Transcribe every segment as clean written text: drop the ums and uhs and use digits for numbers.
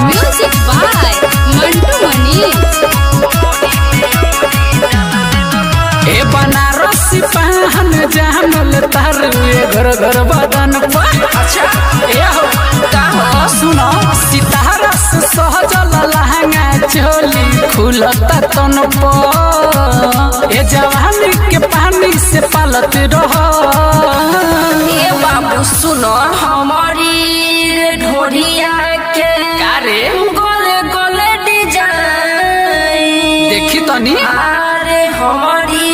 Music by Mantu मनी। ए बनारसी पहन जामल तारुए घर घर बदन पर। अच्छा ए हो का हो सुनो सितारा से सहजल लहंगा चोली खुलता तन पर। ए जवानी के पानी से पालत रहो। ए बाबू सुनो हमारी ढोरिया के कारे गोले गोले डिजाइन देखी तनी अरे हमारी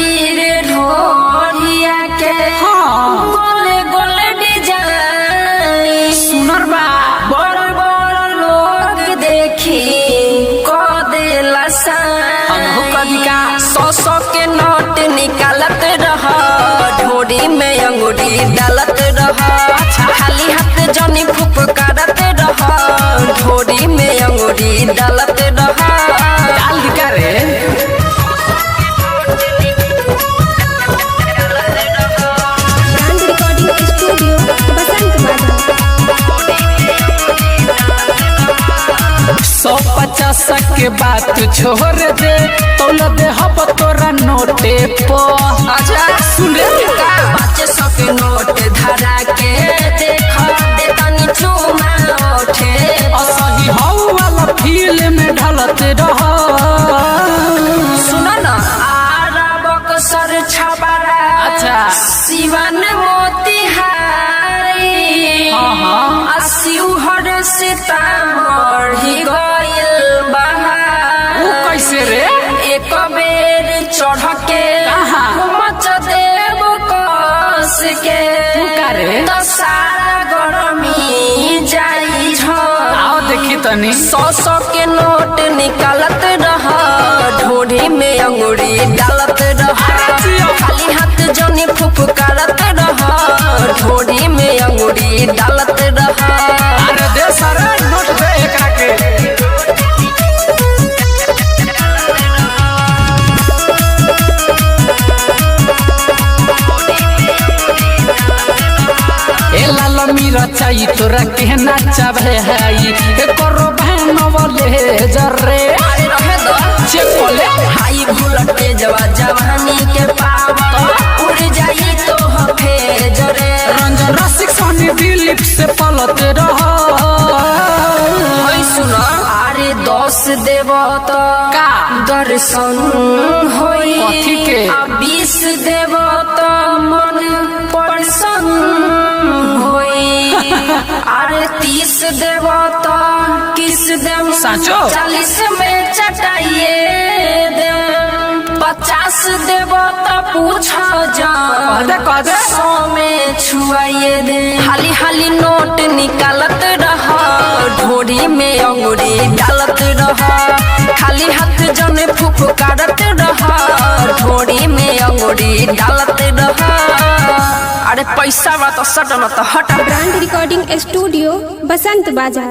ढोरिया के हाँ गोले गोले डिजाइन सुनर बा बड़ बड़ लोग देखी को देला हमहू कदी का सौ के नोट निकालत रह ढोरी में अंगूरी डालत रह खाली हाथ जनी फुफकारत रह ढोरी में अंगूरी डालत रह डाल दी का रे ब्रांड रिकॉर्डिंग स्टूडियो बसंत बाजार। 150 के बात छोड़ दे तौल दे हब तोरा नोटे पो। अच्छा सुन का 500 के नोट धरा के देख दे तनी चुमा ओठे असही हौ वाला फिल्म में ढलत रह। सुनो ना आरब सर छबरा अच्छा सिवन मोतिहारी हाँ शिवहर सीतामढ़ी गइल बहार वो कैसे रे एक बेर चढ़ के कहाँ? मच देव कस के तू का रे? तो सारा गरमी जाई झड़ आओ देखी तनी 100 के नोट निकालत रह ढोरी में अंगूरी डालत रह खाली हाथ जनी फुफकारत रह ढोरी में अंगूरी डालत रह अरे दे सारा नोट दे एकरा के। ए लाल मीरा चाही तोरा के नाचाबे हई ए करो बहन वाले जरे अरे रहे दो चेक बोले हाई बुलेट जवा जवानी के पावर उड़ जाई तो हफेज रे रंजन रसिक सोनी दिलीप से पलत रह। हई सुनो अरे 10 देव तो का? दर्शन होई कथी के? 20 देव तो मन प्रसन्न होई अरे 30 देव तो किस देव साचो? 40 में चटाइए दे 50 देव तो पूछ जा कह दे 100 में छुआइए दे हाली हाली नोट निकालत रह ढोरी में अंगूरी डालत रह खाली हाथ जने फुफकारत रह ढोरी में अंगूरी डालत रह अरे पैसा बा तो सट न तो हट ब्रांड रिकॉर्डिंग स्टूडियो बसंत बाजार।